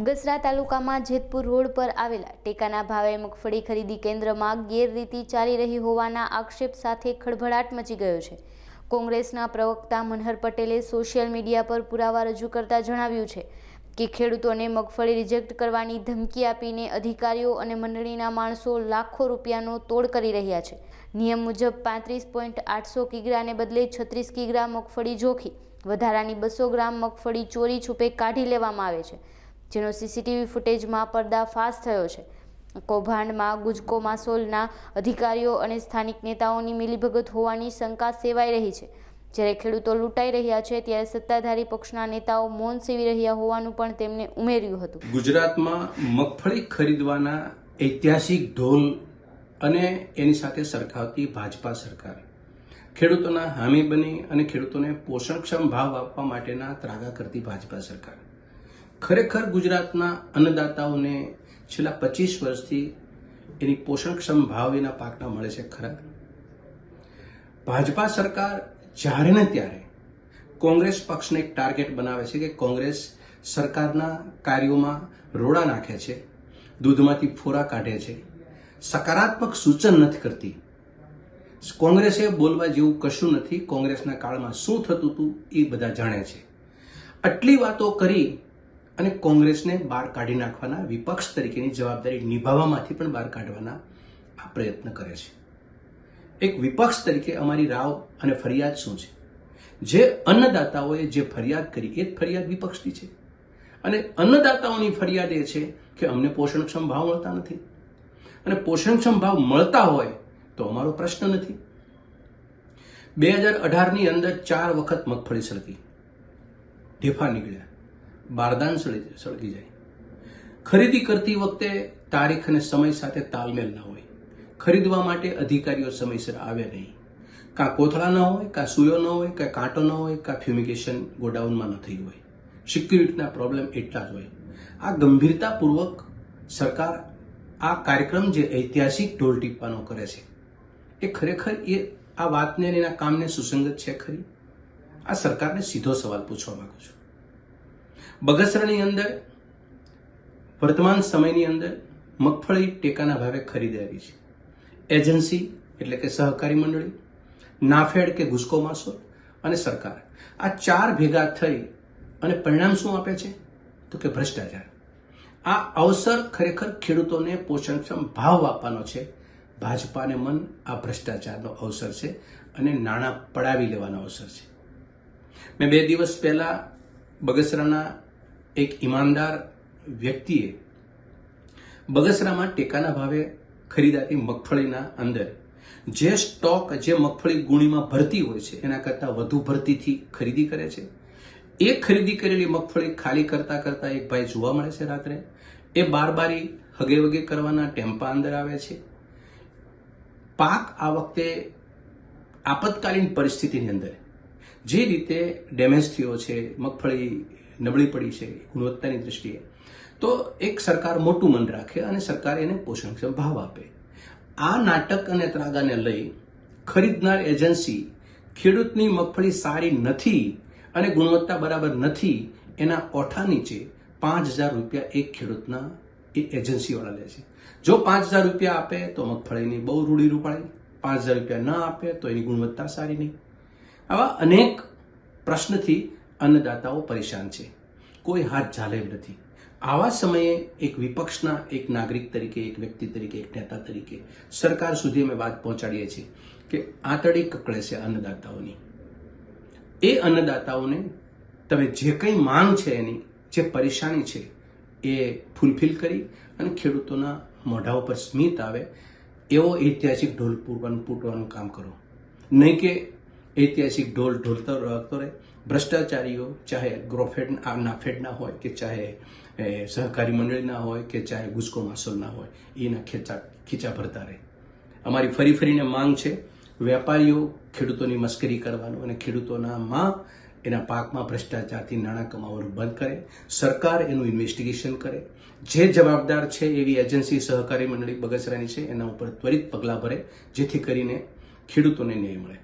બગસરા તાલુકામાં જેતપુર રોડ પર આવેલા ટેકાના ભાવે મગફળી ખરીદી કેન્દ્રમાં ગેરરીતિ ચાલી રહી હોવાના આક્ષેપ સાથે ખળભળાટ મચી ગયો છે। કોંગ્રેસના પ્રવક્તા મનહર પટેલે સોશિયલ મીડિયા પર પુરાવા રજૂ કરતા જણાવ્યું છે કે ખેડૂતોને મગફળી રિજેક્ટ કરવાની ધમકી આપીને અધિકારીઓ અને મંડળીના માણસો લાખો રૂપિયાનો તોડ કરી રહ્યા છે। નિયમ મુજબ 35.800 કિગ્રાને બદલે 36 કિગ્રા મગફળી જોખી વધારાની 200 ગ્રામ મગફળી ચોરી છુપે કાઢી લેવામાં આવે છે, જેનો સીસીટીવી ફૂટેજમાં પર્દાફાશ થયો છે। કૌભાંડમાં ગુજકો માસોલના અધિકારીઓ અને સ્થાનિક નેતાઓની મિલીભગત હોવાની શંકા સેવાઈ રહી છે। જ્યારે ખેડૂતો લૂંટાઈ રહ્યા છે ત્યારે સત્તાધારી પક્ષના નેતાઓ મૌન સેવી રહ્યા હોવાનું પણ તેમણે ઉમેર્યું હતું। ગુજરાતમાં મગફળી ખરીદવાના ઐતિહાસિક ઢોલ અને એની સાથે સરખાવતી ભાજપા સરકાર ખેડૂતોના હામી બની અને ખેડૂતોને પોષણક્ષમ ભાવ આપવા માટેના ત્રાગા કરતી ભાજપા સરકાર ખરેખર ગુજરાતના અન્નદાતાઓને છેલ્લા 25 વર્ષથી એની પોષણક્ષમ ભાવ એના પાકના મળે છે ખરા? ભાજપા સરકાર જ્યારે ને ત્યારે કોંગ્રેસ પક્ષને એક ટાર્ગેટ બનાવે છે કે કોંગ્રેસ સરકારના કાર્યોમાં રોડા નાખે છે, દૂધમાંથી ફોરા કાઢે છે, સકારાત્મક સૂચન નથી કરતી। કોંગ્રેસે બોલવા જેવું કશું નથી। કોંગ્રેસના કાળમાં શું થતું હતું એ બધા જાણે છે। આટલી વાતો કરી અને કોંગ્રેસને બહાર કાઢી નાખવાના, વિપક્ષ તરીકેની જવાબદારી નિભાવવામાંથી પણ બહાર કાઢવાના આ પ્રયત્ન કરે છે। એક વિપક્ષ તરીકે અમારી રાવ અને ફરિયાદ શું છે? જે અન્નદાતાઓએ જે ફરિયાદ કરી એ જ ફરિયાદ વિપક્ષની છે અને અન્નદાતાઓની ફરિયાદ એ છે કે અમને પોષણક્ષમ ભાવ મળતા નથી અને પોષણક્ષમ ભાવ મળતા હોય તો અમારો પ્રશ્ન નથી। 2018ની અંદર 4 વખત મગફળી સળગી, ઢેફા નીકળ્યા, બારદાન સળગી જાય। ખરીદી કરતી વખતે તારીખ અને સમય સાથે તાલમેલ ના હોય, ખરીદવા માટે અધિકારીઓ સમયસર આવે નહીં, કાં કોથળા ન હોય, કાં સુયો ન હોય, કાં કાંટો ન હોય, કાં ફ્યુમિગેશન ગોડાઉનમાં ન થઈ હોય, સિક્યુરિટીના પ્રોબ્લેમ એટલા જ હોય। આ ગંભીરતાપૂર્વક સરકાર આ કાર્યક્રમ જે ઐતિહાસિક ઢોલ ટીપવાનો કરે છે એ ખરેખર એ આ વાતને એના કામને સુસંગત છે ખરી? આ સરકારને સીધો સવાલ પૂછવા માંગુ છું। બગસરાની અંદર વર્તમાન સમયની અંદર મગફળી ટેકાના ભાવે ખરીદાવી છે। એજન્સી એટલે કે સહકારી મંડળી, નાફેડ કે ગુજકો માસોલ અને સરકાર, આ 4 ભેગા થઈ અને પરિણામ શું આપે છે? તો કે ભ્રષ્ટાચાર। આ અવસર ખરેખર ખેડૂતોને પોષણક્ષમ ભાવ આપવાનો છે। ભાજપાને મન આ ભ્રષ્ટાચારનો અવસર છે અને નાણાં પડાવી લેવાનો અવસર છે। મેં 2 દિવસ પહેલા બગસરાના એક ઈમાનદાર વ્યક્તિએ બગસરામાં ટેકાના ભાવે ખરીદાતી મગફળીના અંદર જે સ્ટોક, જે મગફળી ગુણીમાં ભરતી હોય છે એના કરતાં વધુ ભરતીથી ખરીદી કરે છે। એ ખરીદી કરેલી મગફળી ખાલી કરતા કરતા એક ભાઈ જોવા મળે છે રાત્રે, એ બારી હગે વગે કરવાના ટેમ્પા અંદર આવે છે। પાક આ વખતે આપતકાલીન પરિસ્થિતિની અંદર જે રીતે ડેમેજ થયો છે, મગફળી નબળી પડી છે ગુણવત્તાની દૃષ્ટિએ, તો એક સરકાર મોટું મન રાખે અને સરકાર એને પોષણક્ષમ ભાવ આપે। આ નાટક અને ત્રાગાને લઈ ખરીદનાર એજન્સી ખેડૂતની મગફળી સારી નથી અને ગુણવત્તા બરાબર નથી એના ઓઠા નીચે 5000 રૂપિયા એક ખેડૂતના એ એજન્સીવાળા લે છે। જો 5000 રૂપિયા આપે તો મગફળીની બહુ રૂડી રૂપાળી, 5000 રૂપિયા ન આપે તો એની ગુણવત્તા સારી નહીં। આવા અનેક પ્રશ્નથી અન્નદાતાઓ પરેશાન છે, કોઈ હાથ ઝાલે નથી। આવા સમયે એક વિપક્ષના એક નાગરિક તરીકે, એક વ્યક્તિ તરીકે, એક નેતા તરીકે સરકાર સુધી અમે વાત પહોંચાડીએ છીએ કે આંતળી કકળે છે અન્નદાતાઓની। એ અન્નદાતાઓને તમે જે કંઈ માંગ છે, એની જે પરેશાની છે એ ફૂલફિલ કરી અને ખેડૂતોના મોઢા ઉપર સ્મિત આવે એવો ઐતિહાસિક ઢોલ પૂટવાનું કામ કરો, નહીં કે ઐતિહાસિક ઢોલ ઢોલતો રહે। ભ્રષ્ટાચારીઓ ચાહે ગ્રોફેડ નાફેડના હોય કે ચાહે સહકારી મંડળીના હોય કે ચાહે ગુજકો માસોલના હોય, એના ખીચા ભરતા રહે। અમારી ફરીને માંગ છે, વેપારીઓ ખેડૂતોની મસ્કરી કરવાનું અને ખેડૂતોનામાં એના પાકમાં ભ્રષ્ટાચારથી નાણાં કમાવાનું બંધ કરે, સરકાર એનું ઇન્વેસ્ટિગેશન કરે, જે જવાબદાર છે એવી એજન્સી સહકારી મંડળી બગસરાની છે એના ઉપર ત્વરિત પગલાં ભરે, જેથી કરીને ખેડૂતોને ન્યાય મળે।